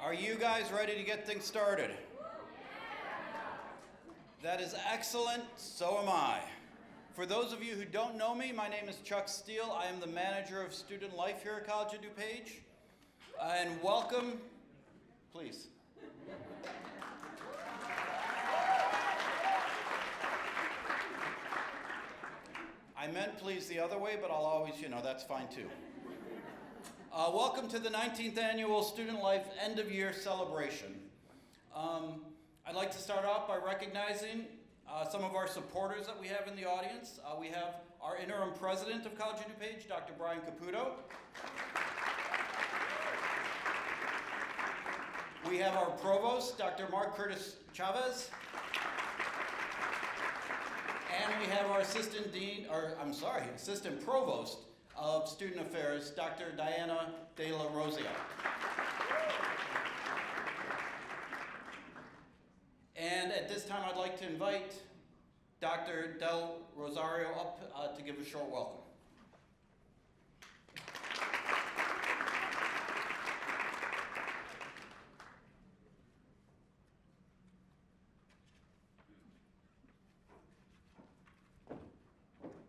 Are you guys ready to get things started? That is excellent, so am I. For those of you who don't know me, my name is Chuck Steele. I am the manager of student life here at College of DuPage. And welcome, please. I meant please the other way, but I'll always, that's fine too. Welcome to the 19th Annual Student Life End of Year Celebration. I'd like to start off by recognizing some of our supporters that we have in the audience. We have our interim president of College of DuPage, Dr. Brian Caputo. We have our provost, Dr. Mark Curtis Chavez. And we have our assistant provost of student affairs, Dr. Diana De La Rosia. And at this time, I'd like to invite Dr. Del Rosario up to give a short welcome.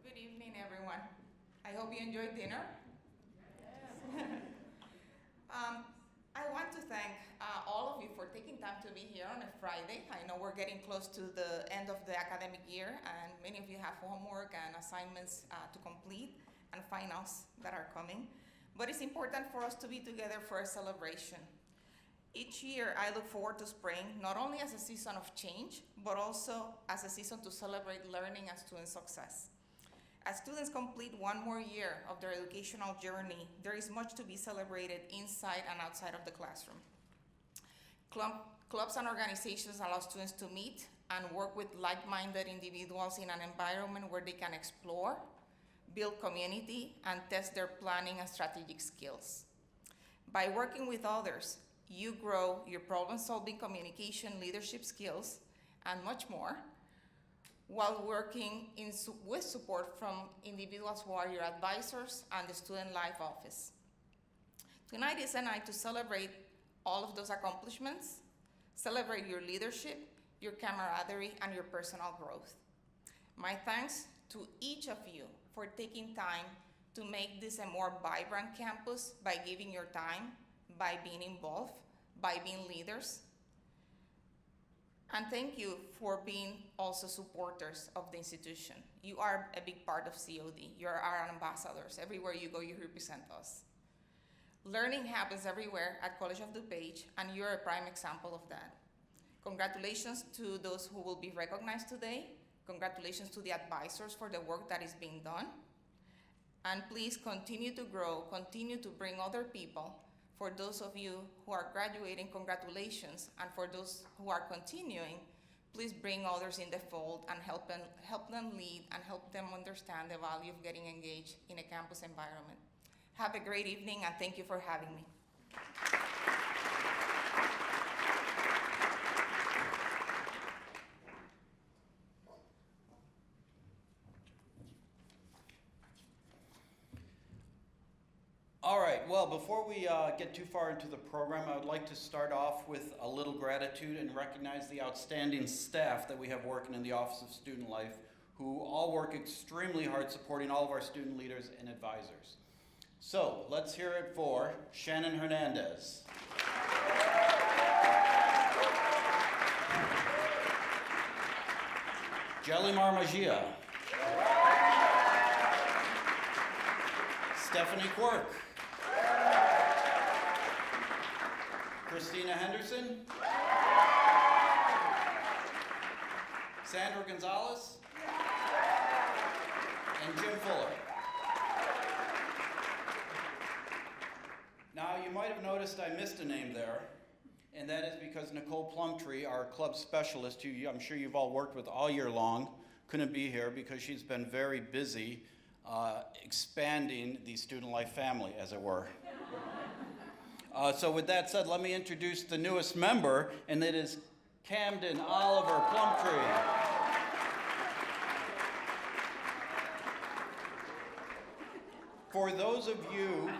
Good evening, everyone. I hope you enjoyed dinner. Yes. I want to thank all of you for taking time to be here on a Friday. I know we're getting close to the end of the academic year, and many of you have homework and assignments to complete and finals that are coming. But it's important for us to be together for a celebration. Each year, I look forward to spring, not only as a season of change, but also as a season to celebrate learning and student success. As students complete one more year of their educational journey, there is much to be celebrated inside and outside of the classroom. Clubs and organizations allow students to meet and work with like-minded individuals in an environment where they can explore, build community, and test their planning and strategic skills. By working with others, you grow your problem-solving, communication, leadership skills, and much more, while working with support from individuals who are your advisors and the Student Life Office. Tonight is a night to celebrate all of those accomplishments, celebrate your leadership, your camaraderie, and your personal growth. My thanks to each of you for taking time to make this a more vibrant campus by giving your time, by being involved, by being leaders. And thank you for being also supporters of the institution. You are a big part of COD. You are our ambassadors. Everywhere you go, you represent us. Learning happens everywhere at College of DuPage, and you're a prime example of that. Congratulations to those who will be recognized today. Congratulations to the advisors for the work that is being done. And please continue to grow, continue to bring other people. For those of you who are graduating, congratulations. And for those who are continuing, please bring others in the fold and help them lead and help them understand the value of getting engaged in a campus environment. Have a great evening, and thank you for having me. All right, well, before we get too far into the program, I would like to start off with a little gratitude and recognize the outstanding staff that we have working in the Office of Student Life, who all work extremely hard supporting all of our student leaders and advisors. So, let's hear it for Shannon Hernandez. Jelimar Magia. Stephanie Quirk. Christina Henderson. Sandra Gonzalez. And Jim Fuller. Now, you might have noticed I missed a name there, and that is because Nicole Plumtree, our club specialist, who I'm sure you've all worked with all year long, couldn't be here because she's been very busy expanding the student life family, as it were. So with that said, let me introduce the newest member, and that is Camden Oliver Plumtree. For those of you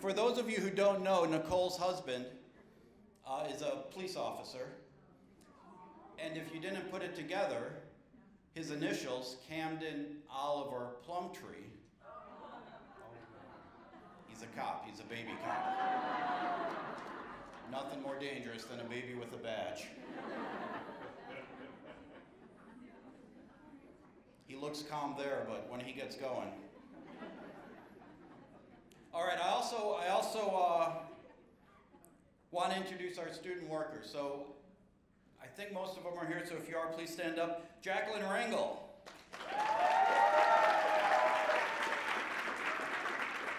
For those of you who don't know, Nicole's husband is a police officer. And if you didn't put it together, his initials, Camden Oliver Plumtree. He's a cop, he's a baby cop. Nothing more dangerous than a baby with a badge. He looks calm there, but when he gets going. All right, I also want to introduce our student workers. So I think most of them are here, so if you are, please stand up. Jacqueline Rangel.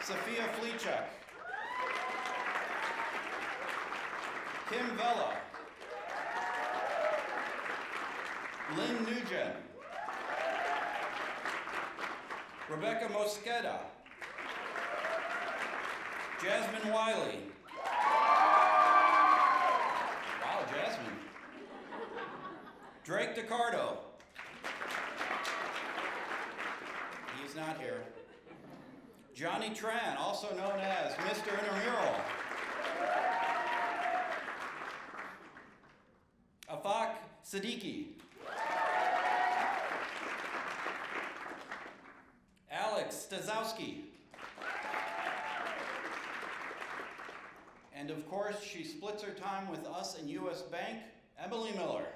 Sophia Fleechuk. Kim Vella. Lynn Nugent. Rebecca Mosqueda. Jasmine Wiley. Wow, Jasmine. Drake DiCardo. He's not here. Johnny Tran, also known as Mr. Intramural. Afak Siddiqui. Alex Stazowski. And of course, she splits her time with us in US Bank, Emily Miller.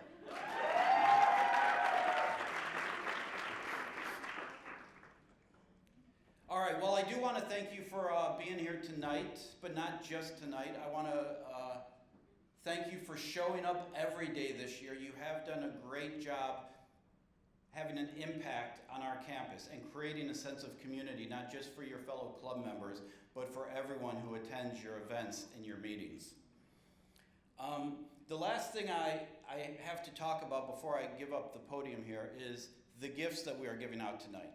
All right, well, I do want to thank you for being here tonight, but not just tonight. I want to thank you for showing up every day this year. You have done a great job having an impact on our campus and creating a sense of community, not just for your fellow club members, but for everyone who attends your events and your meetings. The last thing I have to talk about before I give up the podium here is the gifts that we are giving out tonight.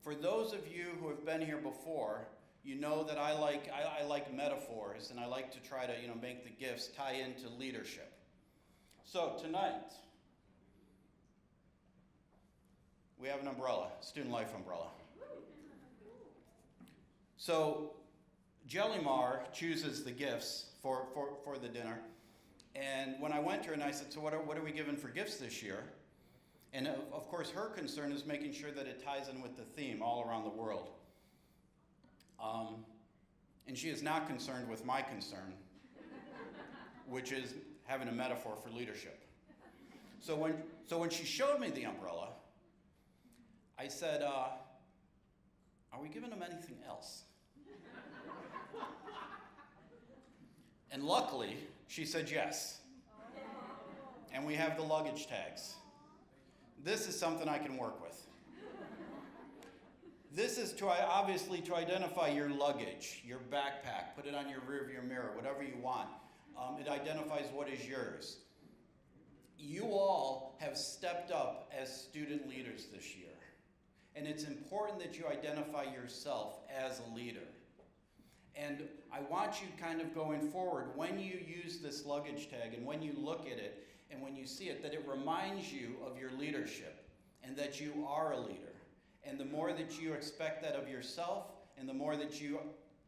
For those of you who have been here before, you know that I like metaphors, and I like to try to make the gifts tie into leadership. So tonight, we have an umbrella, Student Life umbrella. So Jellimar chooses the gifts for the dinner. And when I went to her and I said, so what are we giving for gifts this year? And of course her concern is making sure that it ties in with the theme all around the world. And she is not concerned with my concern, which is having a metaphor for leadership. So when she showed me the umbrella, I said, are we giving them anything else? And luckily, she said yes. And we have the luggage tags. This is something I can work with. This is obviously to identify your luggage, your backpack, put it on your rearview mirror, whatever you want. It identifies what is yours. You all have stepped up as student leaders this year. And it's important that you identify yourself as a leader. And I want you kind of going forward, when you use this luggage tag and when you look at it and when you see it, that it reminds you of your leadership and that you are a leader. And the more that you expect that of yourself and the more that you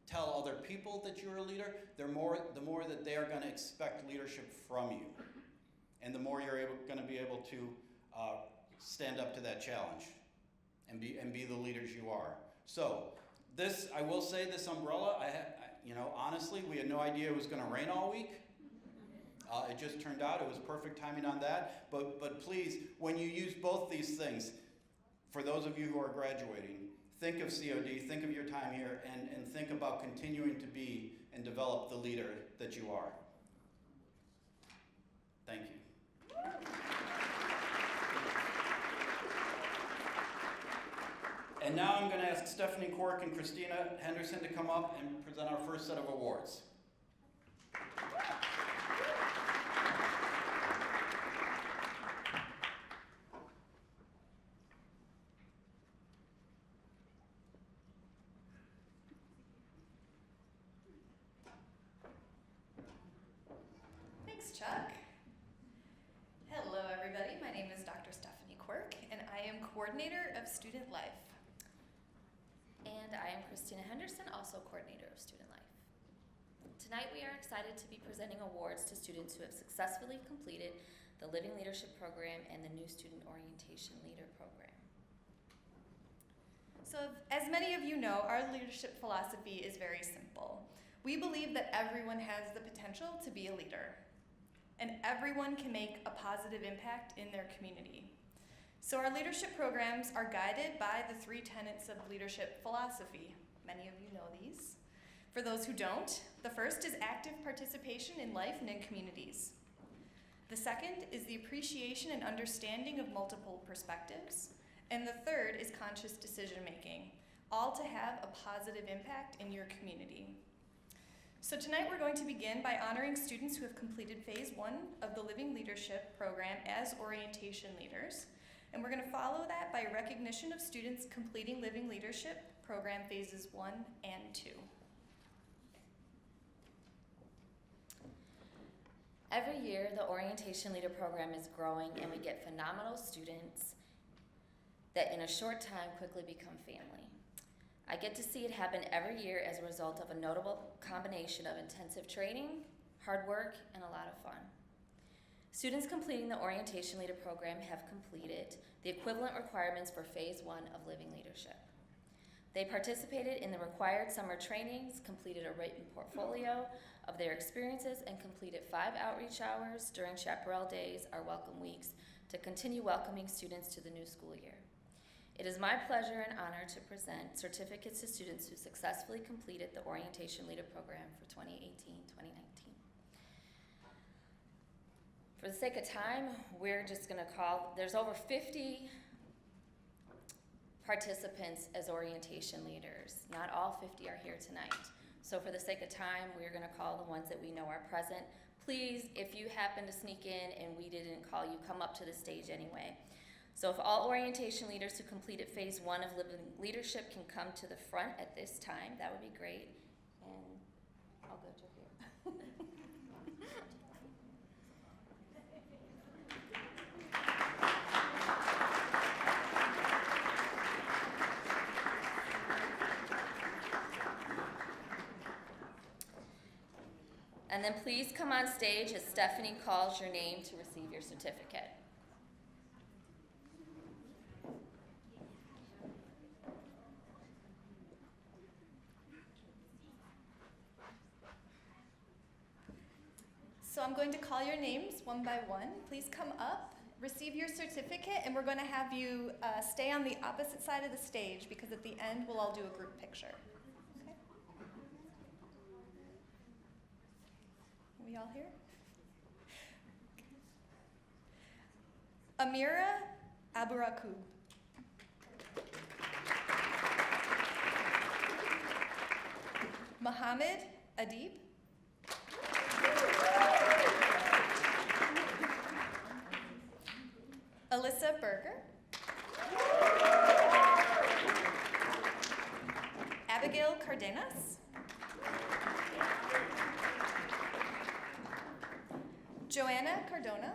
tell other people that you're a leader, the more that they are going to expect leadership from you. And the more you're going to be able to stand up to that challenge and be the leaders you are. So this, I will say, this umbrella, honestly, we had no idea it was going to rain all week. It just turned out it was perfect timing on that. But please, when you use both these things, for those of you who are graduating, think of COD, think of your time here, and think about continuing to be and develop the leader that you are. Thank you. And now I'm going to ask Stephanie Quirk and Christina Henderson to come up and present our first set of awards. Thanks, Chuck. Hello, everybody. My name is Dr. Stephanie Quirk, and I am Coordinator of Student Life. And I am Christina Christina Henderson, also coordinator of Student Life. Tonight we are excited to be presenting awards to students who have successfully completed the Living Leadership Program and the new Student Orientation Leader Program. So as many of you know, our leadership philosophy is very simple. We believe that everyone has the potential to be a leader, and everyone can make a positive impact in their community. So our leadership programs are guided by the 3 tenets of leadership philosophy. Many of you know these. For those who don't, the first is active participation in life and in communities. The second is the appreciation and understanding of multiple perspectives. And the third is conscious decision making, all to have a positive impact in your community. So tonight we're going to begin by honoring students who have completed phase 1 of the Living Leadership Program as orientation leaders. And we're going to follow that by recognition of students completing Living Leadership Program phases 1 and 2. Every year, the Orientation Leader Program is growing and we get phenomenal students that in a short time quickly become family. I get to see it happen every year as a result of a notable combination of intensive training, hard work, and a lot of fun. Students completing the Orientation Leader Program have completed the equivalent requirements for phase 1 of Living Leadership. They participated in the required summer trainings, completed a written portfolio of their experiences, and completed 5 outreach hours during Chaparral Days, our welcome weeks, to continue welcoming students to the new school year. It is my pleasure and honor to present certificates to students who successfully completed the Orientation Leader Program for 2018-2019. For the sake of time, we're just going to call, there's over 50 participants as orientation leaders. Not all 50 are here tonight. So for the sake of time, we're going to call the ones that we know are present. Please, if you happen to sneak in and we didn't call you, come up to the stage anyway. So if all orientation leaders who completed phase 1 of Living Leadership can come to the front at this time, that would be great. And I'll go to here. And then please come on stage as Stephanie calls your name to receive your certificate. So I'm going to call your names one by one. Please come up, receive your certificate, and we're going to have you stay on the opposite side of the stage because at the end we'll all do a group picture. Okay? Are we all here? Amira Aburakub. Mohammed Adib. Alyssa Berger. Abigail Cardenas. Joanna Cardona.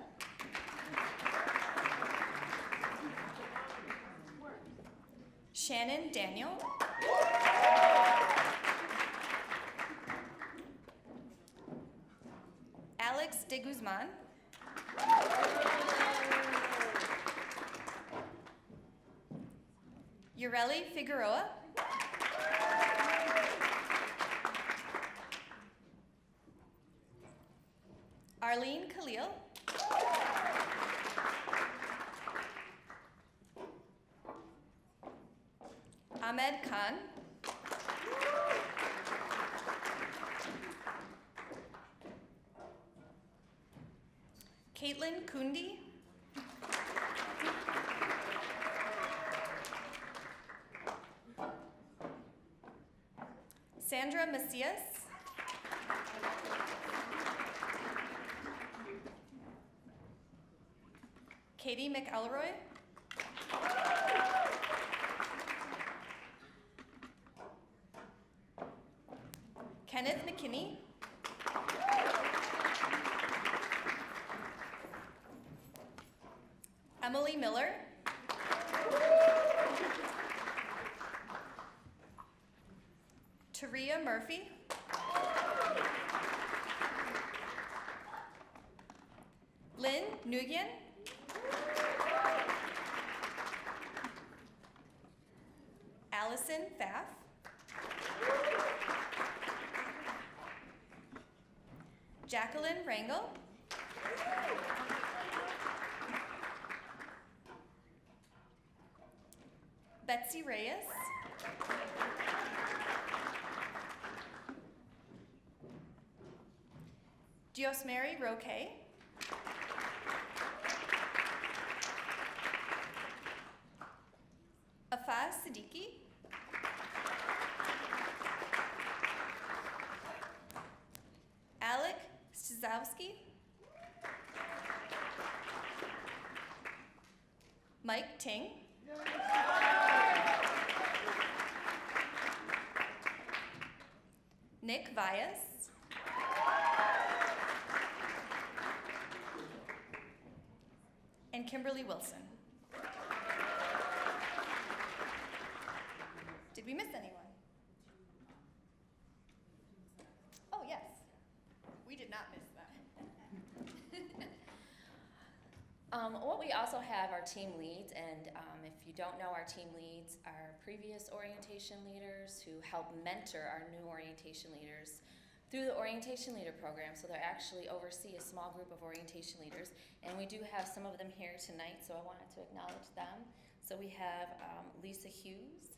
Shannon Daniel. Alex de Guzman. Ureli Figueroa. Arlene Khalil. Ahmed Khan. Caitlin Kundi. Sandra Macias. Katie McElroy. Kenneth McKinney. Emily Miller. Bria Murphy. Lynn Nguyen. Allison Pfaff. Jacqueline Rangel. Betsy Reyes. Diosmary Roque. Afaz Siddiqui. Alec Stazowski. Mike Ting. Nick Vyas. And Kimberly Wilson. Did we miss anyone? Oh, yes. We did not miss that. What we also have are team leads, and if you don't know, our team leads are previous orientation leaders who help mentor our new orientation leaders through the orientation leader program. So they actually oversee a small group of orientation leaders, and we do have some of them here tonight, so I wanted to acknowledge them. So we have Lisa Hughes.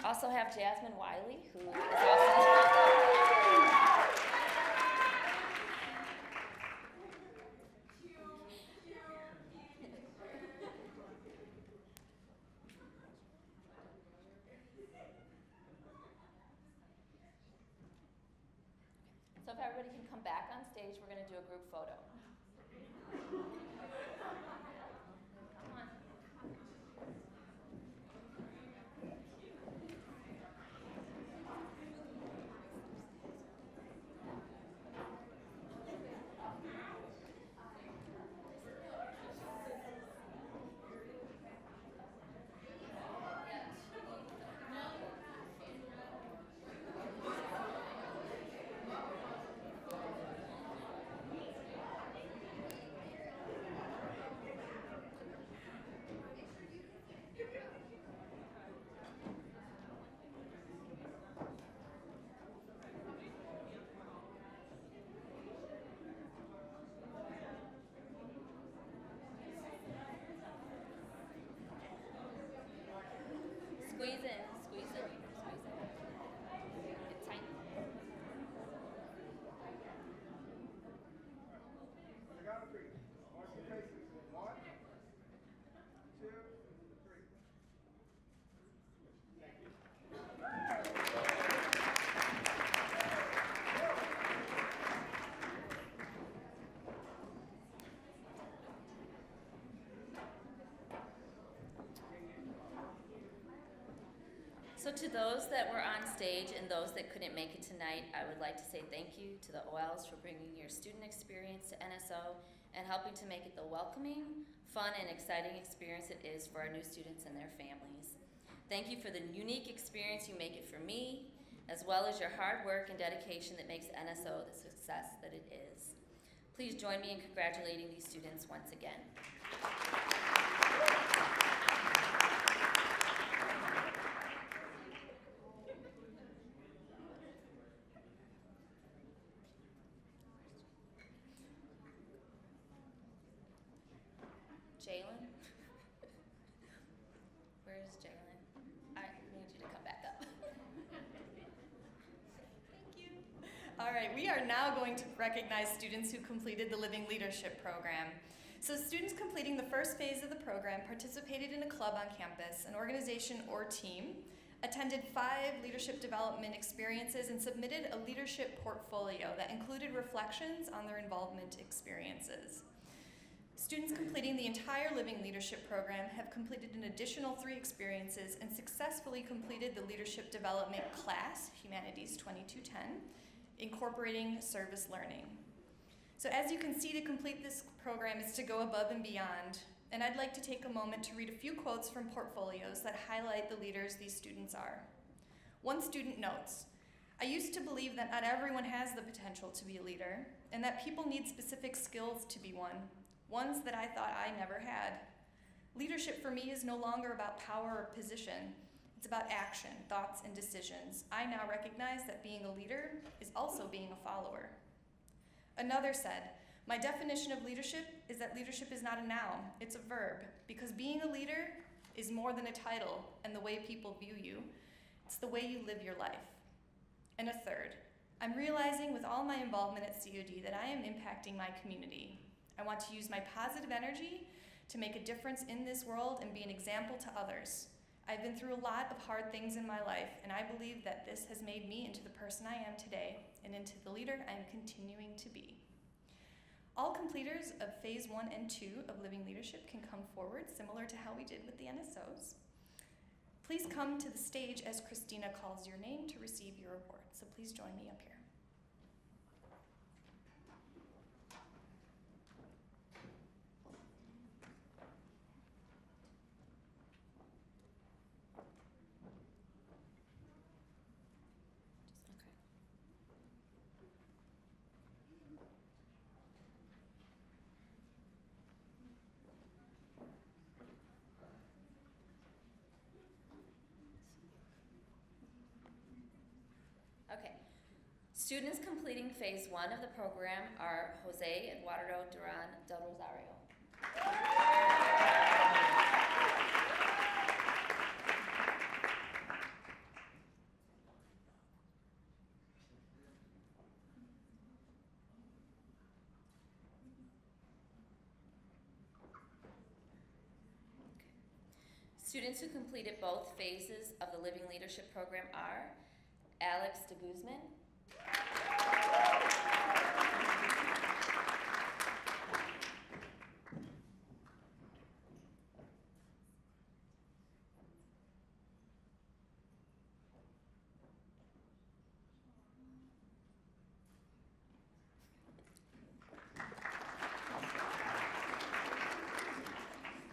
Also have Jasmine Wiley, who is also So if everybody can come back on stage, we're going to do a group photo. Come on. Squeeze in, squeeze in, squeeze in. Get tight. I got a three. Watch your faces. 1, 2, 3. Thank you. So to those that were on stage and those that couldn't make it tonight, I would like to say thank you to the OLs for bringing your student experience to NSO and helping to make it the welcoming, fun, and exciting experience it is for our new students and their families. Thank you for the unique experience you make it for me, as well as your hard work and dedication that makes NSO the success that it is. Please join me in congratulating these students once again. Jalen? Where's Jalen? I need you to come back up. Thank you. All right, we are now going to recognize students who completed the Living Leadership Program. So students completing the first phase of the program participated in a club on campus, an organization or team, attended 5 leadership development experiences, and submitted a leadership portfolio that included reflections on their involvement experiences. Students completing the entire Living Leadership Program have completed an additional 3 experiences and successfully completed the Leadership Development class, Humanities 2210, incorporating service learning. So as you can see, to complete this program is to go above and beyond. And I'd like to take a moment to read a few quotes from portfolios that highlight the leaders these students are. One student notes, "I used to believe that not everyone has the potential to be a leader, and that people need specific skills to be one, ones that I thought I never had. Leadership for me is no longer about power or position. It's about action, thoughts, and decisions. I now recognize that being a leader is also being a follower." Another said, "My definition of leadership is that leadership is not a noun, it's a verb, because being a leader is more than a title and the way people view you. It's the way you live your life." And a third, "I'm realizing with all my involvement at COD that I am impacting my community. I want to use my positive energy to make a difference in this world and be an example to others. I've been through a lot of hard things in my life, and I believe that this has made me into the person I am today and into the leader I am continuing to be." All completers of Phase 1 and 2 of Living Leadership can come forward, similar to how we did with the NSOs. Please come to the stage as Christina calls your name to receive your award. So please join me up here. Okay. Students completing Phase 1 of the program are Jose Eduardo Duran del Rosario. Students who completed both phases of the Living Leadership program are Alex de Guzman,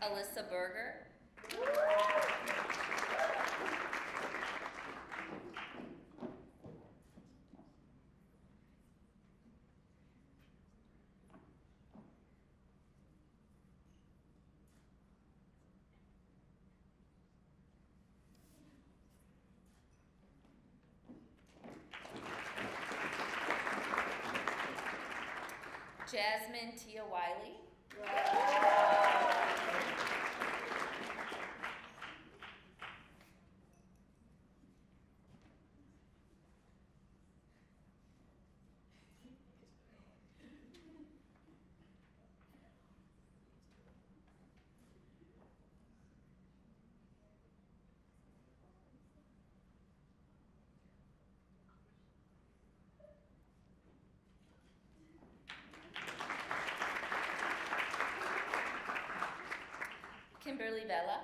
Alyssa Berger, Jasmine Tia Wiley, Kimberly Vela,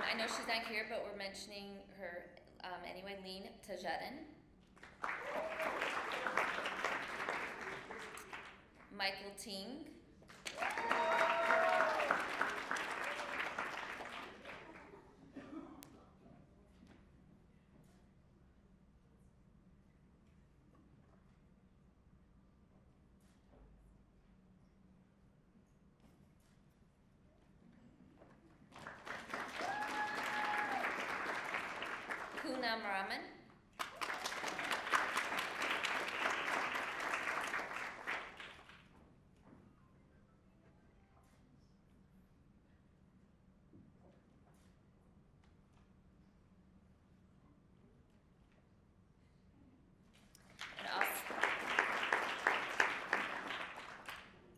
I know she's not here, but we're mentioning her anyway, Lean Tajedin. Michael Ting. Poonam Raman.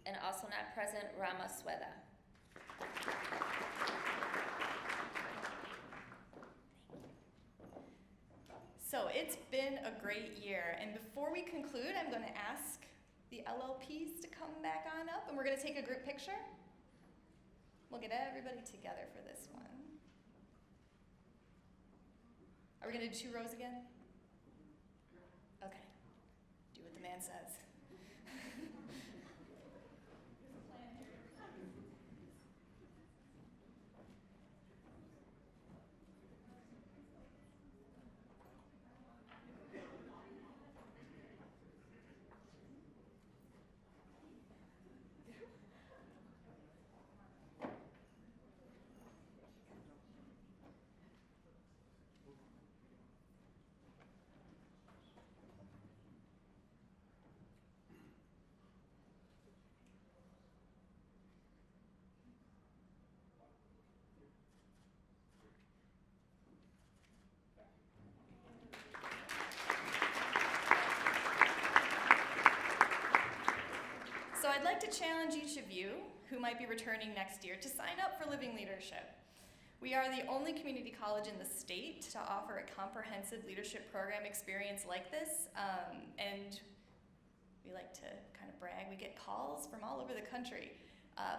And also not present, Rama Sweda. So it's been a great year, and before we conclude, I'm going to ask the LLPs to come back on up, and we're going to take a group picture. We'll get everybody together for this one. Are we going to do 2 rows again? Okay. Do what the man says. So I'd like to challenge each of you who might be returning next year to sign up for Living Leadership. We are the only community college in the state to offer a comprehensive leadership program experience like this, and we like to kind of brag. We get calls from all over the country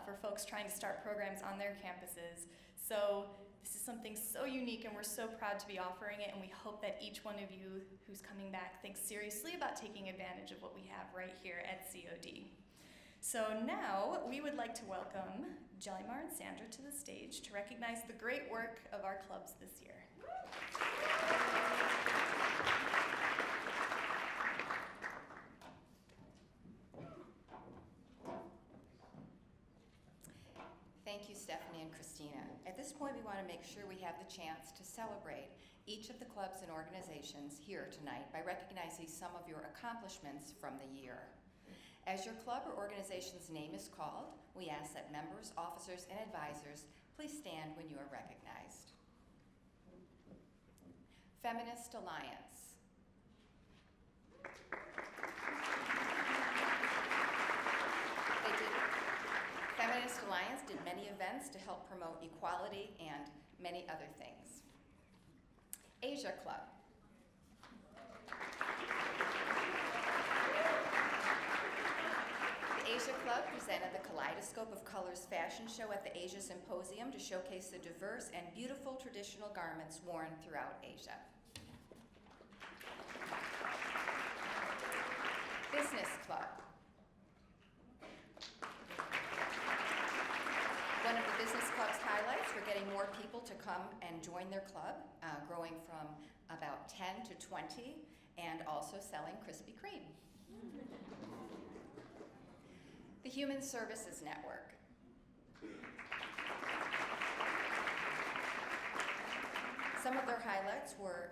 for folks trying to start programs on their campuses. So this is something so unique, and we're so proud to be offering it, and we hope that each one of you who's coming back thinks seriously about taking advantage of what we have right here at COD. So now we would like to welcome Jellymar and Sandra to the stage to recognize the great work of our clubs this year. Thank you, Stephanie and Christina. At this point, we want to make sure we have the chance to celebrate each of the clubs and organizations here tonight by recognizing some of your accomplishments from the year. As your club or organization's name is called, we ask that members, officers, and advisors please stand when you are recognized. Feminist Alliance. Feminist Alliance did many events to help promote equality and many other things. Asia Club. The Asia Club presented the Kaleidoscope of Colors fashion show at the Asia Symposium to showcase the diverse and beautiful traditional garments worn throughout Asia. Business Club. One of the Business Club's highlights were getting more people to come and join their club, growing from about 10 to 20, and also selling Krispy Kreme. The Human Services Network. Some of their highlights were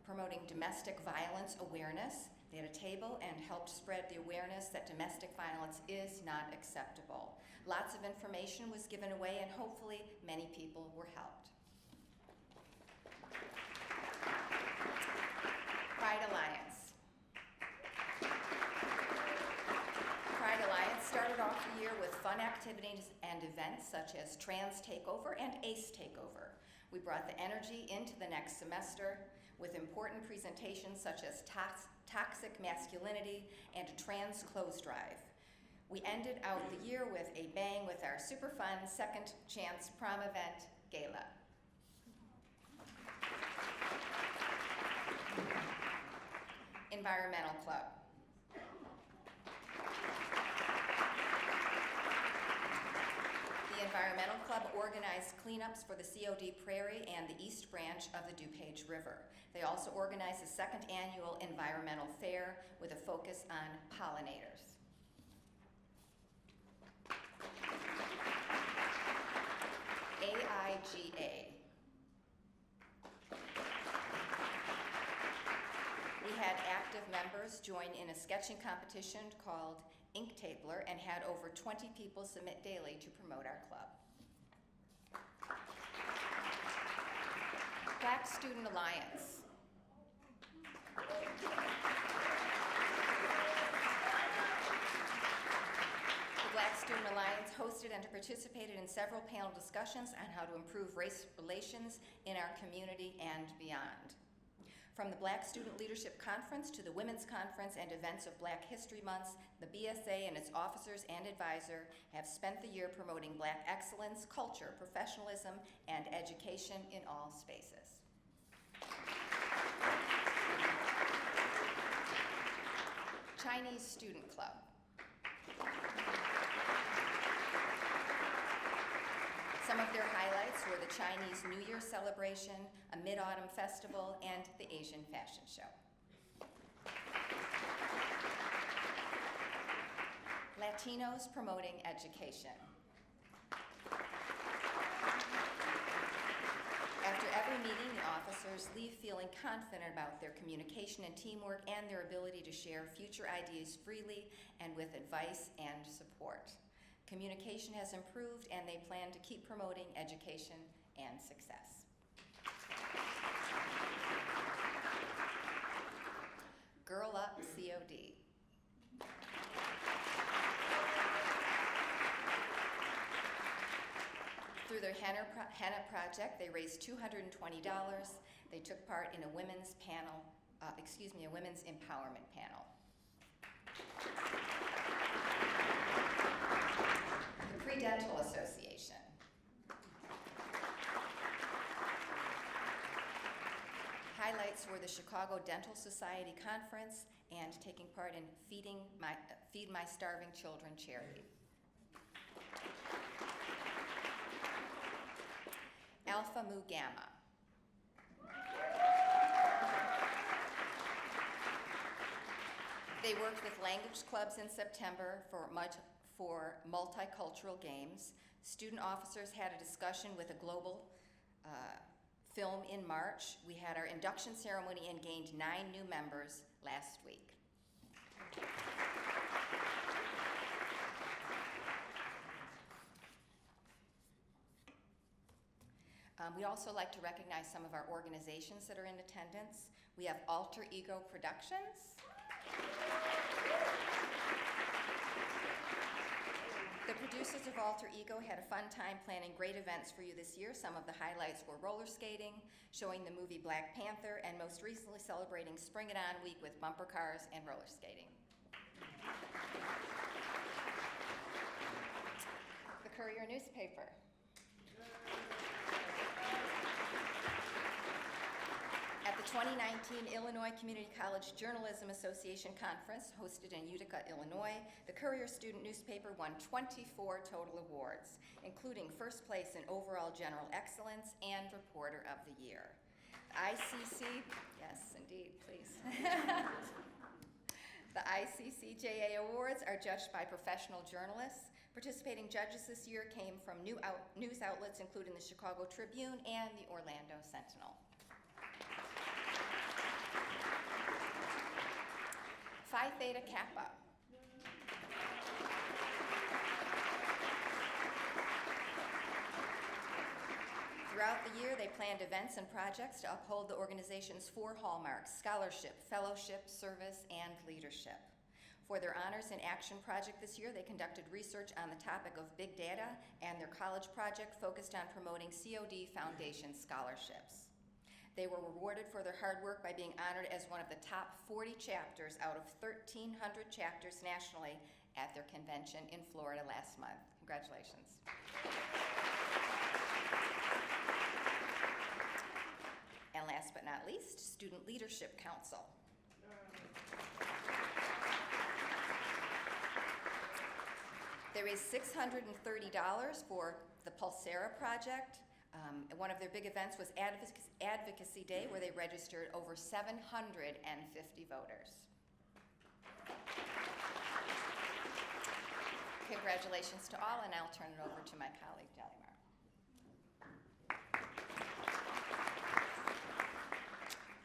promoting domestic violence awareness. They had a table and helped spread the awareness that domestic violence is not acceptable. Lots of information was given away, and hopefully many people were helped. Pride Alliance. Pride Alliance started off the year with fun activities and events such as Trans Takeover and ACE Takeover. We brought the energy into the next semester with important presentations such as toxic masculinity and a trans clothes drive. We ended out the year with a bang with our super fun Second Chance Prom event gala. Environmental Club. The Environmental Club organized cleanups for the COD Prairie and the East Branch of the DuPage River. They also organized the second annual Environmental Fair with a focus on pollinators. AIGA. We had active members join in a sketching competition called Inktabler and had over 20 people submit daily to promote our club. Black Student Alliance. The Black Student Alliance hosted and participated in several panel discussions on how to improve race relations in our community and beyond. From the Black Student Leadership Conference to the Women's Conference and events of Black History Months, the BSA and its officers and advisor have spent the year promoting Black excellence, culture, professionalism, and education in all spaces. Chinese Student Club. Some of their highlights were the Chinese New Year celebration, a Mid-Autumn festival, and the Asian fashion show. Latinos promoting education. After every meeting, the officers leave feeling confident about their communication and teamwork and their ability to share future ideas freely and with advice and support. Communication has improved, and they plan to keep promoting education and success. Girl Up COD. Through their henna project, they raised $220. They took part in a women's panel, a women's empowerment panel. The Pre-Dental Association. Highlights were the Chicago Dental Society Conference and taking part in Feed My Starving Children charity. Alpha Mu Gamma. They worked with language clubs in September for multicultural games. Student officers had a discussion with a global film in March. We had our induction ceremony and gained 9 new members last week. We'd also like to recognize some of our organizations that are in attendance. We have Alter Ego Productions. The producers of Alter Ego had a fun time planning great events for you this year. Some of the highlights were roller skating, showing the movie Black Panther, and most recently celebrating Spring It On Week with bumper cars and roller skating. The Courier newspaper. At the 2019 Illinois Community College Journalism Association Conference, hosted in Utica, Illinois, the Courier student newspaper won 24 total awards, including first place in overall general excellence and reporter of the year. ICC, yes, indeed, please. The ICCJA Awards are judged by professional journalists. Participating judges this year came from news outlets including the Chicago Tribune and the Orlando Sentinel. Phi Theta Kappa. Throughout the year, they planned events and projects to uphold the organization's 4 hallmarks: scholarship, fellowship, service, and leadership. For their Honors in Action project this year, they conducted research on the topic of big data, and their college project focused on promoting COD Foundation scholarships. They were rewarded for their hard work by being honored as one of the top 40 chapters out of 1,300 chapters nationally at their convention in Florida last month. Congratulations. And last but not least, Student Leadership Council. They raised $630 for the Pulsera project. One of their big events was Advocacy Day, where they registered over 750 voters. Congratulations to all, and I'll turn it over to my colleague, Delimar.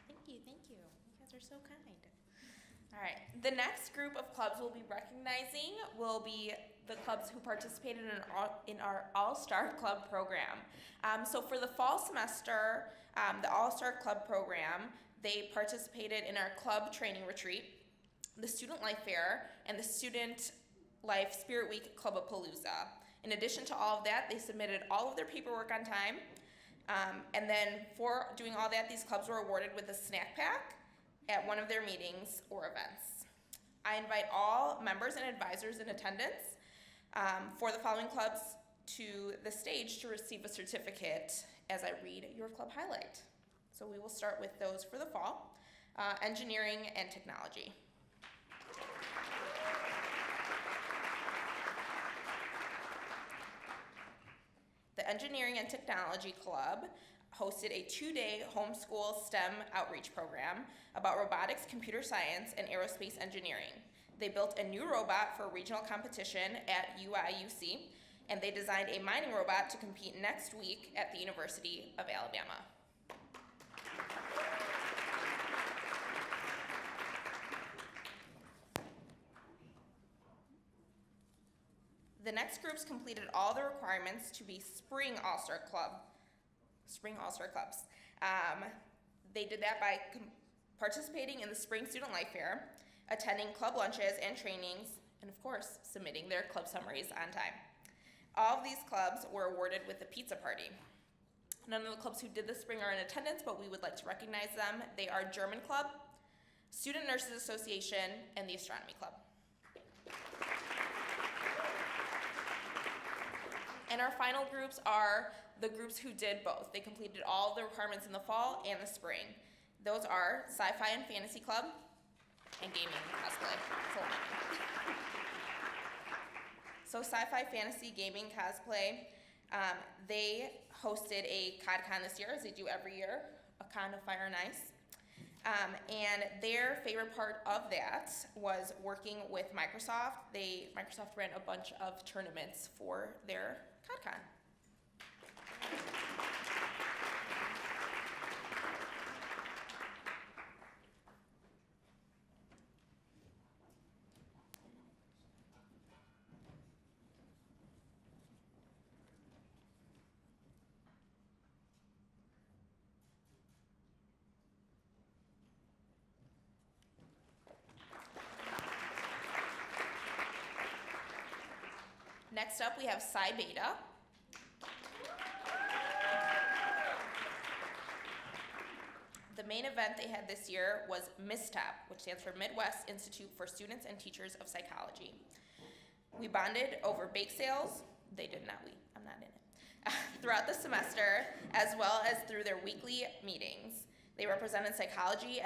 Thank you. You guys are so kind. All right, the next group of clubs we'll be recognizing will be the clubs who participated in our All-Star Club program. So for the fall semester, the All-Star Club program, they participated in our club training retreat, the Student Life Fair, and the Student Life Spirit Week Clubapalooza. In addition to all of that, they submitted all of their paperwork on time, And then for doing all that, these clubs were awarded with a snack pack at one of their meetings or events. I invite all members and advisors in attendance for the following clubs to the stage to receive a certificate as I read your club highlight. So we will start with those for the fall. Engineering and technology. The Engineering and Technology Club hosted a 2-day homeschool STEM outreach program about robotics, computer science, and aerospace engineering. They built a new robot for regional competition at UIUC, and they designed a mining robot to compete next week at the University of Alabama. The next groups completed all the requirements to be Spring All-Star Clubs. They did that by participating in the Spring Student Life Fair, attending club lunches and trainings, and of course, submitting their club summaries on time. All of these clubs were awarded with a pizza party. None of the clubs who did this spring are in attendance, but we would like to recognize them. They are German Club, Student Nurses Association, and the Astronomy Club. And our final groups are the groups who did both. They completed all of the requirements in the fall and the spring. Those are Sci-Fi and Fantasy Club and Gaming and Cosplay. So Sci-Fi, Fantasy, Gaming, Cosplay, they hosted a COD-Con this year, as they do every year, a con of fire and ice. And their favorite part of that was working with Microsoft. Microsoft ran a bunch of tournaments for their COD-Con. Next up, we have Psi Beta. The main event they had this year was MISTAP, which stands for Midwest Institute for Students and Teachers of Psychology. We bonded over bake sales. They did not, I'm not in it. Throughout the semester, as well as through their weekly meetings. They represented psychology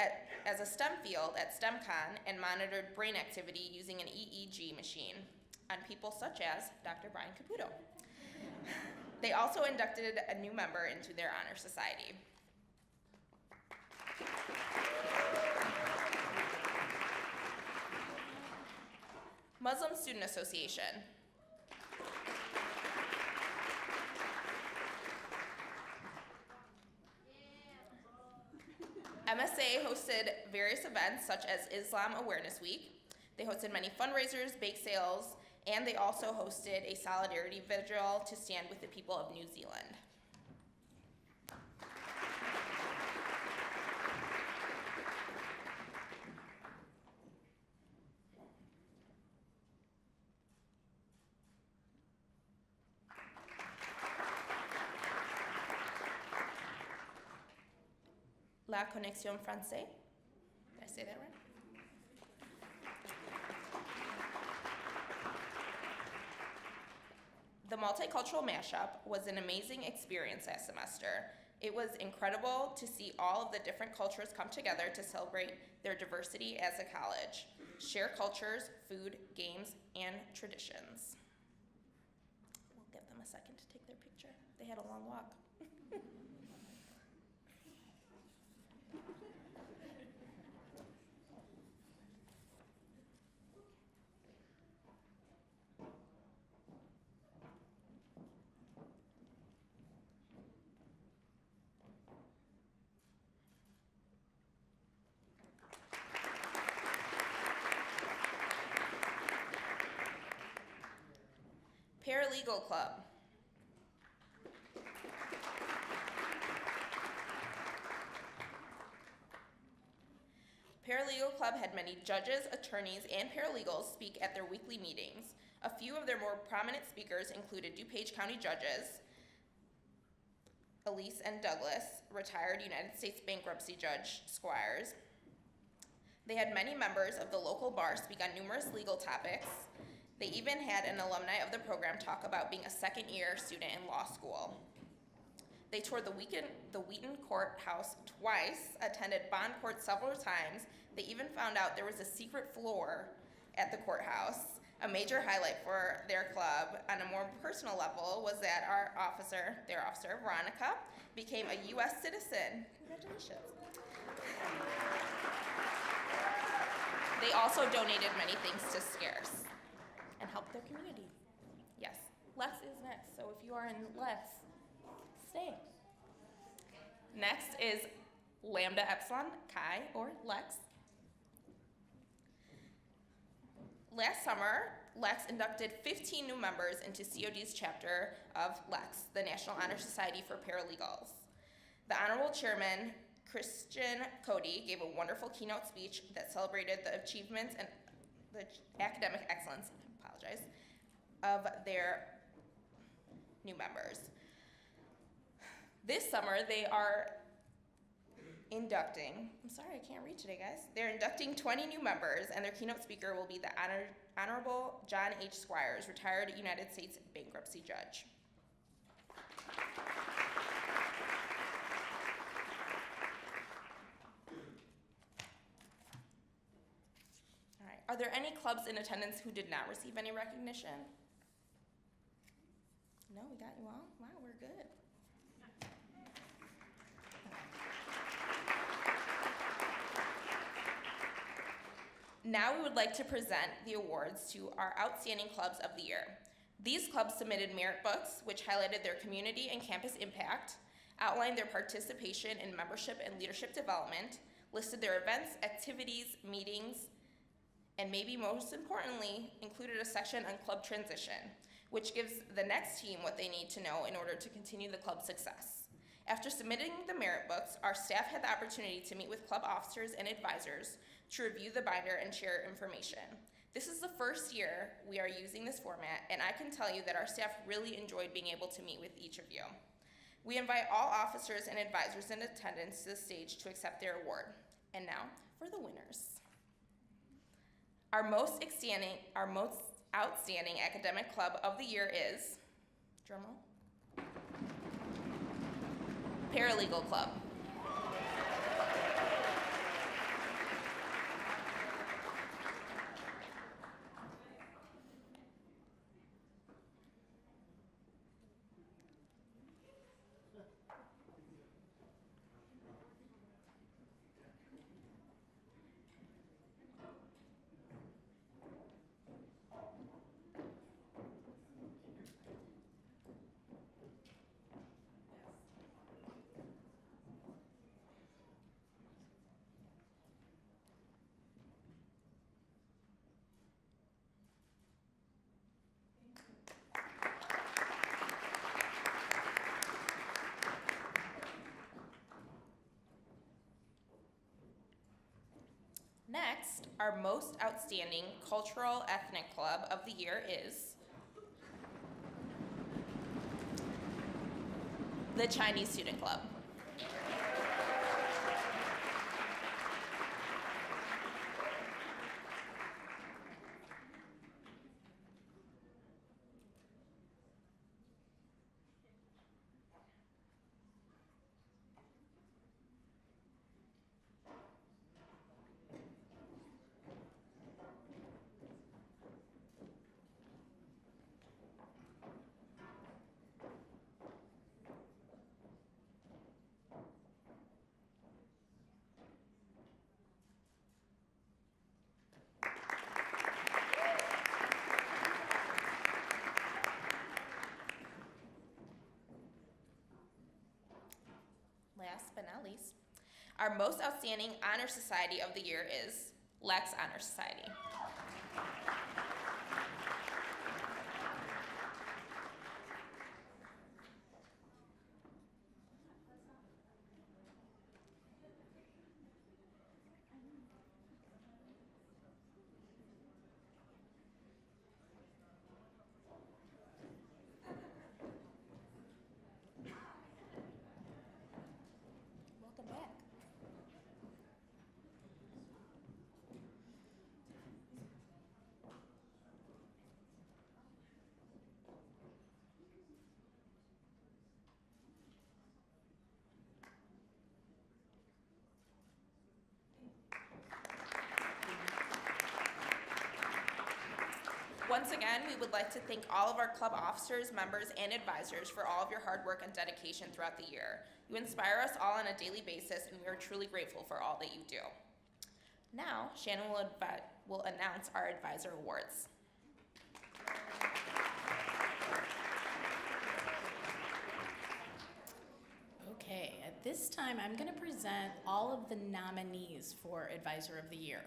as a STEM field at STEMCon and monitored brain activity using an EEG machine on people such as Dr. Brian Caputo. They also inducted a new member into their honor society. Muslim Student Association. MSA hosted various events such as Islam Awareness Week. They hosted many fundraisers, bake sales, and they also hosted a solidarity vigil to stand with the people of New Zealand. La Connexion Française. Did I say that right? The multicultural mashup was an amazing experience last semester. It was incredible to see all of the different cultures come together to celebrate their diversity as a college, share cultures, food, games, and traditions. We'll give them a second to take their picture. They had a long walk. Paralegal Club. Paralegal Club had many judges, attorneys, and paralegals speak at their weekly meetings. A few of their more prominent speakers included DuPage County judges, Elise and Douglas, retired United States bankruptcy judge squires. They had many members of the local bar speak on numerous legal topics. They even had an alumni of the program talk about being a second-year student in law school. They toured the Wheaton courthouse twice, attended bond court several times. They even found out there was a secret floor at the courthouse. A major highlight for their club on a more personal level was that their officer, Veronica, became a U.S. citizen. Congratulations. They also donated many things to Scarce and helped their community. Yes, Lex is next, so if you are in Lex, stay. Next is Lambda Epsilon Chi, or Lex. Last summer, Lex inducted 15 new members into COD's chapter of Lex, the National Honor Society for Paralegals. The Honorable Chairman, Christian Cody, gave a wonderful keynote speech that celebrated the achievements and the academic excellence, of their new members. This summer, they are inducting, I'm sorry, I can't read today, guys. They're inducting 20 new members, and their keynote speaker will be the Honorable John H. Squires, retired United States bankruptcy judge. All right, are there any clubs in attendance who did not receive any recognition? No, we got you all? Wow, we're good. Now we would like to present the awards to our outstanding clubs of the year. These clubs submitted merit books, which highlighted their community and campus impact, outlined their participation in membership and leadership development, listed their events, activities, meetings, and maybe most importantly, included a section on club transition, which gives the next team what they need to know in order to continue the club's success. After submitting the merit books, our staff had the opportunity to meet with club officers and advisors to review the binder and share information. This is the first year we are using this format, and I can tell you that our staff really enjoyed being able to meet with each of you. We invite all officers and advisors in attendance to the stage to accept their award. And now for the winners. Our most outstanding academic club of the year is, drumroll, Paralegal Club. Next, our most outstanding cultural ethnic club of the year is the Chinese Student Club. Last but not least, our most outstanding honor society of the year is Lex Honor Society. Once again, we would like to thank all of our club officers, members, and advisors for all of your hard work and dedication throughout the year. You inspire us all on a daily basis, and we are truly grateful for all that you do. Now, Shannon will announce our advisor awards. Okay, at this time, I'm going to present all of the nominees for Advisor of the Year.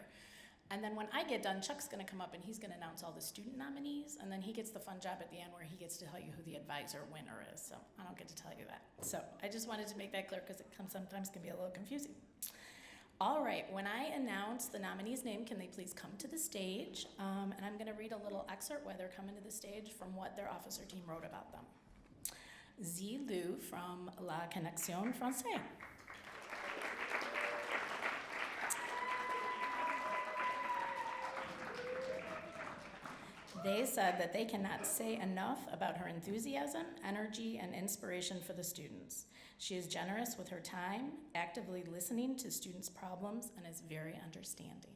And then when I get done, Chuck's going to come up and he's going to announce all the student nominees, and then he gets the fun job at the end where he gets to tell you who the advisor winner is. So I don't get to tell you that. So I just wanted to make that clear because it sometimes can be a little confusing. All right, when I announce the nominee's name, can they please come to the stage? And I'm going to read a little excerpt while they're coming to the stage from what their officer team wrote about them. Zi Lu from La Connexion Française. They said that they cannot say enough about her enthusiasm, energy, and inspiration for the students. She is generous with her time, actively listening to students' problems, and is very understanding.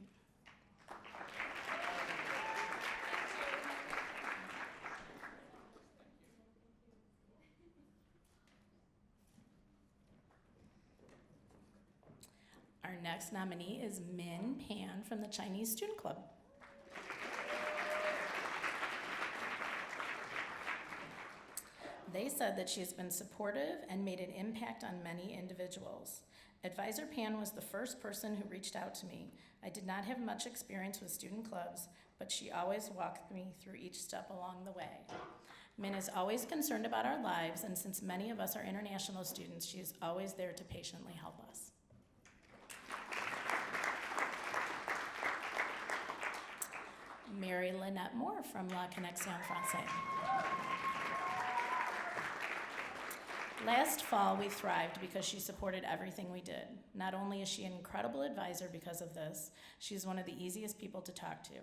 Our next nominee is Min Pan from the Chinese Student Club. They said that she has been supportive and made an impact on many individuals. Advisor Pan was the first person who reached out to me. I did not have much experience with student clubs, but she always walked me through each step along the way. Min is always concerned about our lives, and since many of us are international students, she is always there to patiently help us. Mary Lynette Moore from La Connexion Française. Last fall, we thrived because she supported everything we did. Not only is she an incredible advisor because of this, she's one of the easiest people to talk to.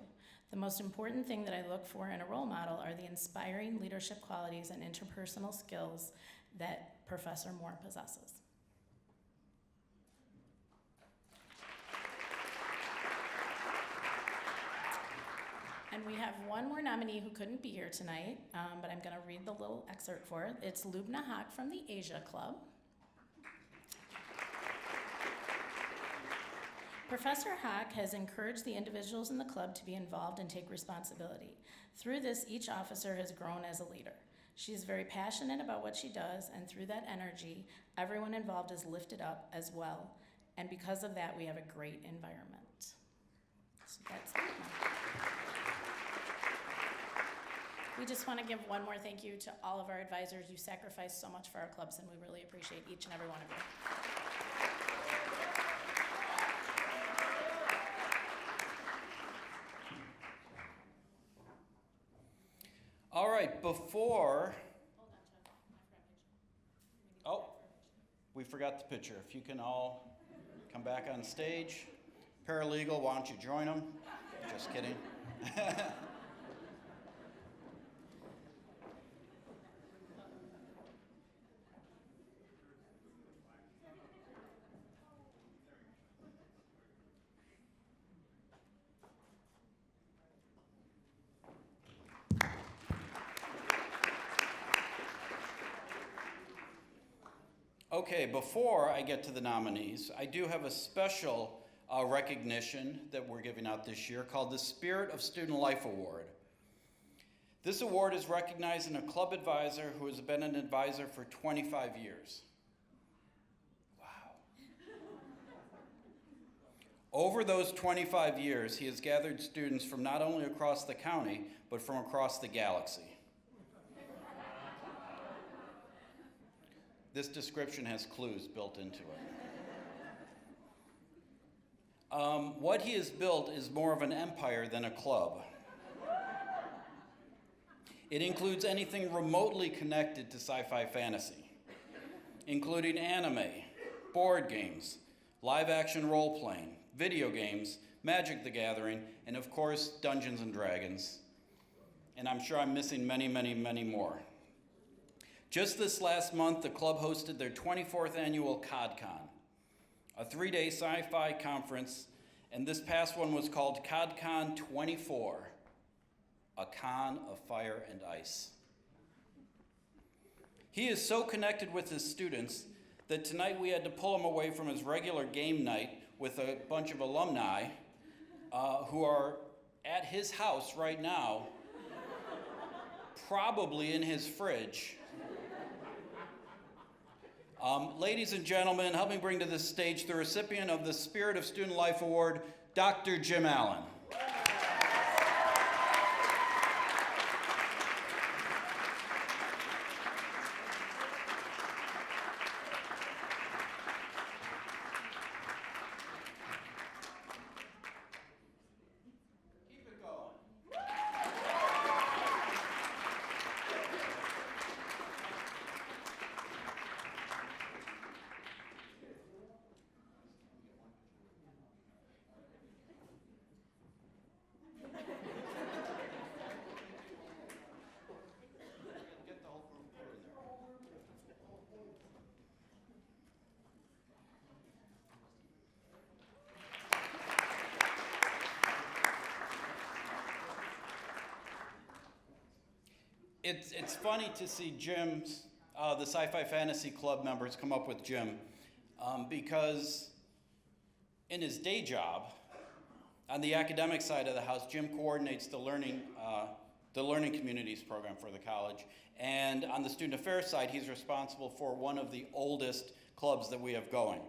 The most important thing that I look for in a role model are the inspiring leadership qualities and interpersonal skills that Professor Moore possesses. And we have one more nominee who couldn't be here tonight, but I'm going to read the little excerpt for it. It's Lubna Haq from the Asia Club. Professor Haq has encouraged the individuals in the club to be involved and take responsibility. Through this, each officer has grown as a leader. She is very passionate about what she does, and through that energy, everyone involved is lifted up as well. And because of that, we have a great environment. So that's it. We just want to give one more thank you to all of our advisors. You sacrifice so much for our clubs, and we really appreciate each and every one of you. All right, before... Oh, we forgot the picture. If you can all come back on stage. Paralegal, why don't you join them? Just kidding. Okay, before I get to the nominees, I do have a special recognition that we're giving out this year called the Spirit of Student Life Award. This award is recognizing a club advisor who has been an advisor for 25 years. Wow. Over those 25 years, he has gathered students from not only across the county, but from across the galaxy. This description has clues built into it. What he has built is more of an empire than a club. It includes anything remotely connected to sci-fi fantasy, including anime, board games, live-action role-playing, video games, Magic the Gathering, and of course, Dungeons and Dragons. And I'm sure I'm missing many, many, many more. Just this last month, the club hosted their 24th annual CodCon, a 3-day sci-fi conference, and this past one was called CodCon 24, a con of fire and ice. He is so connected with his students that tonight we had to pull him away from his regular game night with a bunch of alumni who are at his house right now, probably in his fridge. Ladies and gentlemen, help me bring to this stage the recipient of the Spirit of Student Life Award, Dr. Jim Allen. Keep it going. Get the whole group put in there. It's funny to see Jim's, the Sci-Fi Fantasy Club members come up with Jim, because in his day job, on the academic side of the house, Jim coordinates the learning communities program for the college. And on the student affairs side, he's responsible for one of the oldest clubs that we have going.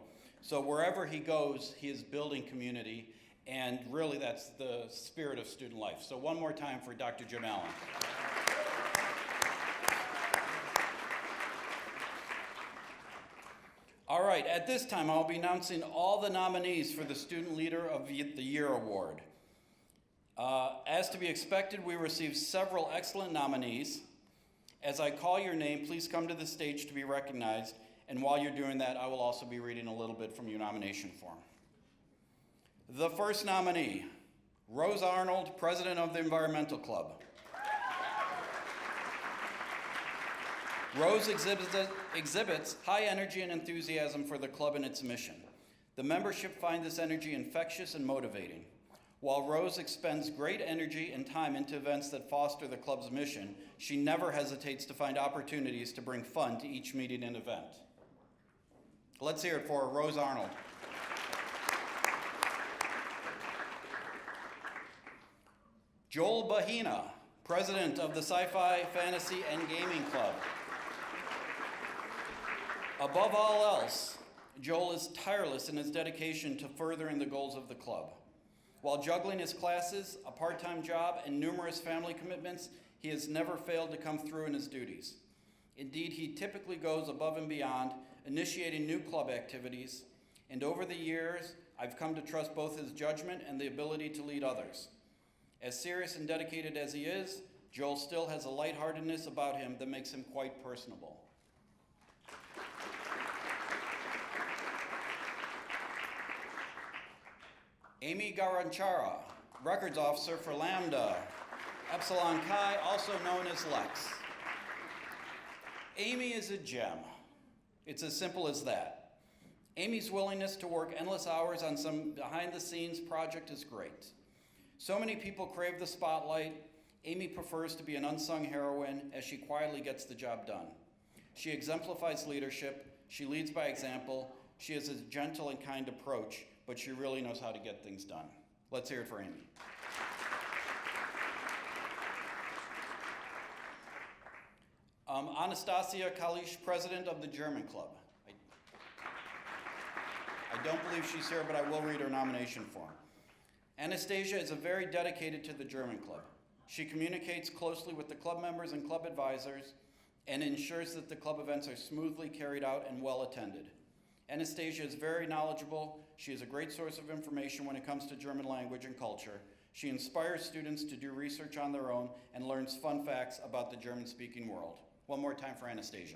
So wherever he goes, he is building community, and really that's the spirit of student life. So one more time for Dr. Jim Allen. All right, at this time, I'll be announcing all the nominees for the Student Leader of the Year Award. As to be expected, we received several excellent nominees. As I call your name, please come to the stage to be recognized, and while you're doing that, I will also be reading a little bit from your nomination form. The first nominee, Rose Arnold, President of the Environmental Club. Rose exhibits high energy and enthusiasm for the club and its mission. The membership find this energy infectious and motivating. While Rose expends great energy and time into events that foster the club's mission, she never hesitates to find opportunities to bring fun to each meeting and event. Let's hear it for Rose Arnold. Joel Bahina, President of the Sci-Fi Fantasy and Gaming Club. Above all else, Joel is tireless in his dedication to furthering the goals of the club. While juggling his classes, a part-time job, and numerous family commitments, he has never failed to come through in his duties. Indeed, he typically goes above and beyond, initiating new club activities, and over the years, I've come to trust both his judgment and the ability to lead others. As serious and dedicated as he is, Joel still has a lightheartedness about him that makes him quite personable. Amy Garanchara, Records Officer for Lambda, Epsilon Chi, also known as Lex. Amy is a gem. It's as simple as that. Amy's willingness to work endless hours on some behind-the-scenes project is great. So many people crave the spotlight. Amy prefers to be an unsung heroine as she quietly gets the job done. She exemplifies leadership. She leads by example. She has a gentle and kind approach, but she really knows how to get things done. Let's hear it for Amy. Anastasia Kalish, President of the German Club. I don't believe she's here, but I will read her nomination form. Anastasia is very dedicated to the German Club. She communicates closely with the club members and club advisors and ensures that the club events are smoothly carried out and well attended. Anastasia is very knowledgeable. She is a great source of information when it comes to German language and culture. She inspires students to do research on their own and learns fun facts about the German-speaking world. One more time for Anastasia.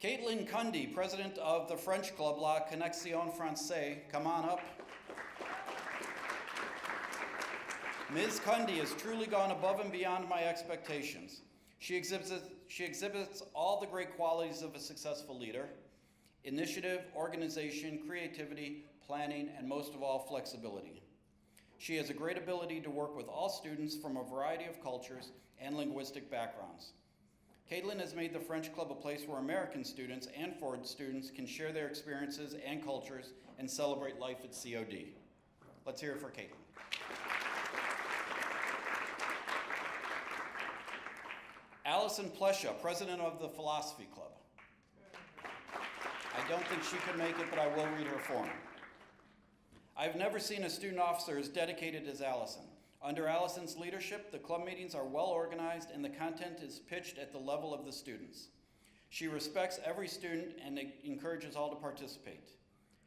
Caitlin Cundy, President of the French Club La Connexion Française. Come on up. Ms. Cundy has truly gone above and beyond my expectations. She exhibits all the great qualities of a successful leader: initiative, organization, creativity, planning, and most of all, flexibility. She has a great ability to work with all students from a variety of cultures and linguistic backgrounds. Caitlin has made the French Club a place where American students and foreign students can share their experiences and cultures and celebrate life at COD. Let's hear it for Caitlin. Allison Plesha, president of the Philosophy Club. I don't think she could make it, but I will read her form. I've never seen a student officer as dedicated as Allison. Under Allison's leadership, the club meetings are well organized and the content is pitched at the level of the students. She respects every student and encourages all to participate.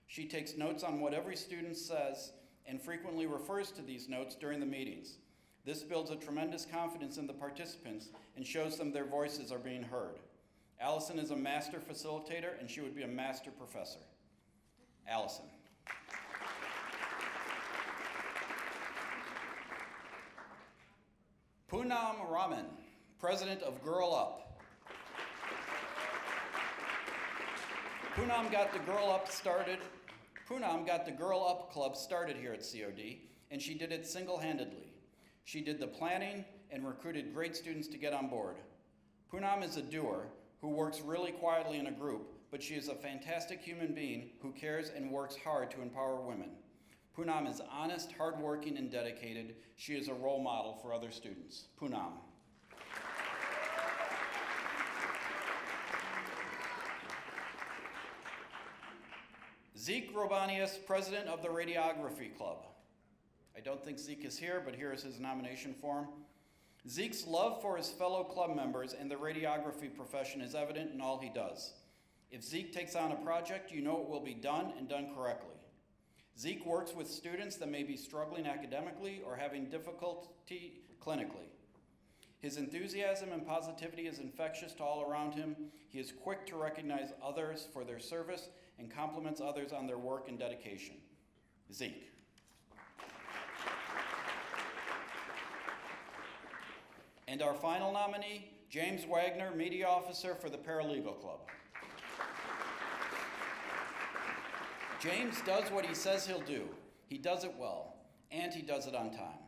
She takes notes on what every student says and frequently refers to these notes during the meetings. This builds a tremendous confidence in the participants and shows them their voices are being heard. Allison is a master facilitator and she would be a master professor. Allison. Poonam Raman, president of Girl Up. Poonam got the Girl Up Club started here at COD, and she did it single-handedly. She did the planning and recruited great students to get on board. Poonam is a doer who works really quietly in a group, but she is a fantastic human being who cares and works hard to empower women. Poonam is honest, hardworking, and dedicated. She is a role model for other students. Poonam. Zeke Robanius, president of the Radiography Club. I don't think Zeke is here, but here is his nomination form. Zeke's love for his fellow club members and the radiography profession is evident in all he does. If Zeke takes on a project, you know it will be done and done correctly. Zeke works with students that may be struggling academically or having difficulty clinically. His enthusiasm and positivity is infectious to all around him. He is quick to recognize others for their service and compliments others on their work and dedication. Zeke. And our final nominee, James Wagner, Media Officer for the Paralegal Club. James does what he says he'll do. He does it well, and he does it on time.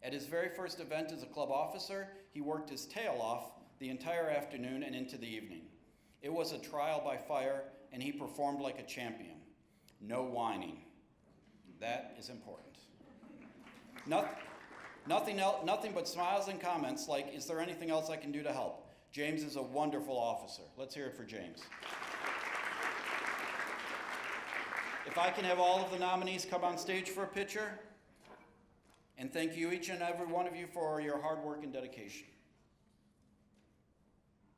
At his very first event as a club officer, he worked his tail off the entire afternoon and into the evening. It was a trial by fire, and he performed like a champion. No whining. That is important. Nothing but smiles and comments like, is there anything else I can do to help? James is a wonderful officer. Let's hear it for James. If I can have all of the nominees come on stage for a picture. And thank you, each and every one of you, for your hard work and dedication.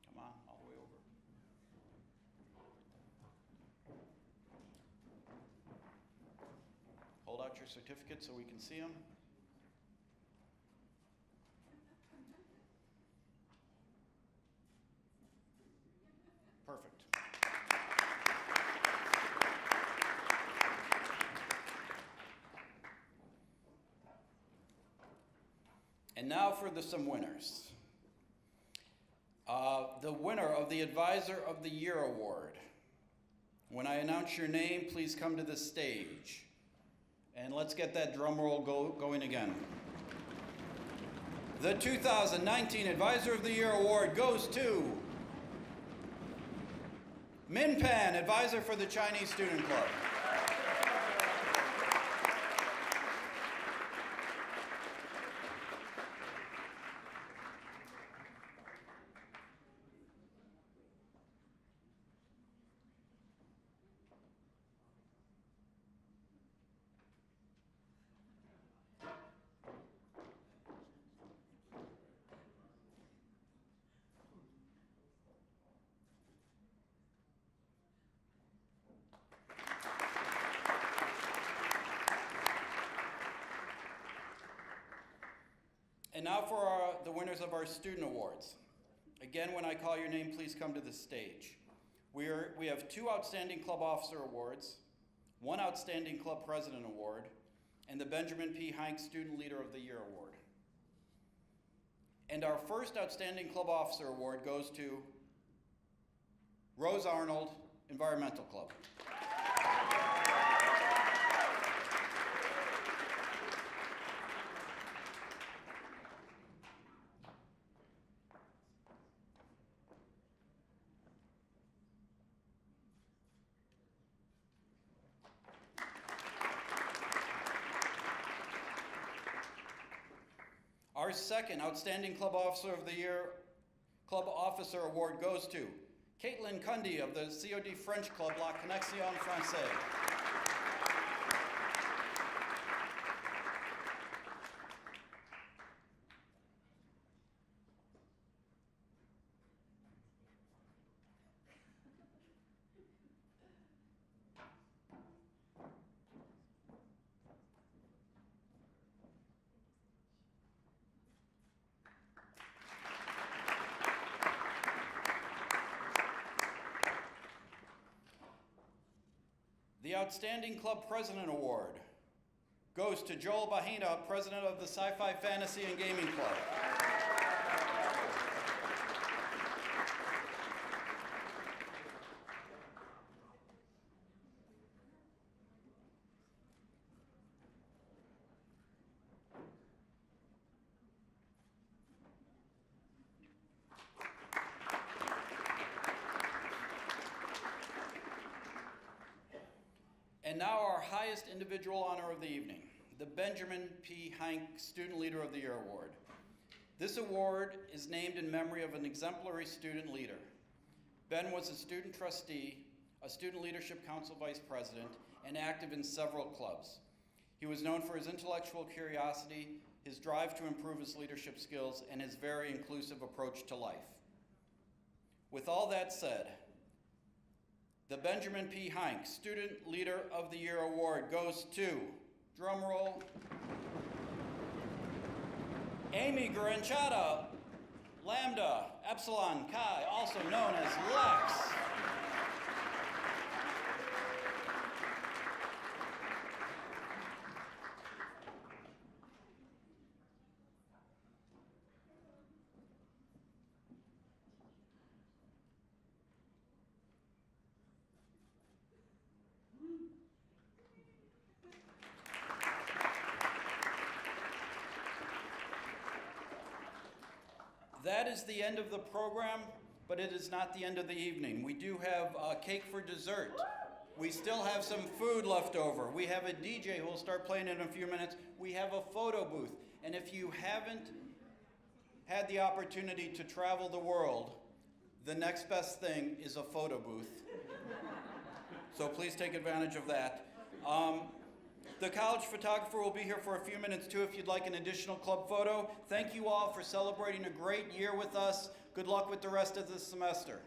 Come on, all the way over. Hold out your certificate so we can see them. Perfect. And now for some winners. The winner of the Advisor of the Year Award. When I announce your name, please come to the stage. And let's get that drum roll going again. The 2019 Advisor of the Year Award goes to Min Pan, Advisor for the Chinese Student Club. And now for the winners of our student awards. Again, when I call your name, please come to the stage. We have 2 Outstanding Club Officer Awards, 1 Outstanding Club President Award, and the Benjamin P. Heinck Student Leader of the Year Award. And our first Outstanding Club Officer Award goes to Rose Arnold, Environmental Club. Our second Outstanding Club Officer of the Year Club Officer Award goes to Caitlin Cundy of the COD French Club La Connexion Française. The Outstanding Club President Award goes to Joel Bahina, President of the Sci-Fi Fantasy and Gaming Club. And now our highest individual honor of the evening, the Benjamin P. Hank Student Leader of the Year Award. This award is named in memory of an exemplary student leader. Ben was a student trustee, a student leadership council vice president, and active in several clubs. He was known for his intellectual curiosity, his drive to improve his leadership skills, and his very inclusive approach to life. With all that said, the Benjamin P. Hank Student Leader of the Year Award goes to, drumroll, Amy Garanchata, Lambda Epsilon Chi, also known as Lex. That is the end of the program, but it is not the end of the evening. We do have cake for dessert. We still have some food left over. We have a DJ who will start playing in a few minutes. We have a photo booth. And if you haven't had the opportunity to travel the world, the next best thing is a photo booth. So please take advantage of that. The college photographer will be here for a few minutes too if you'd like an additional club photo. Thank you all for celebrating a great year with us. Good luck with the rest of the semester.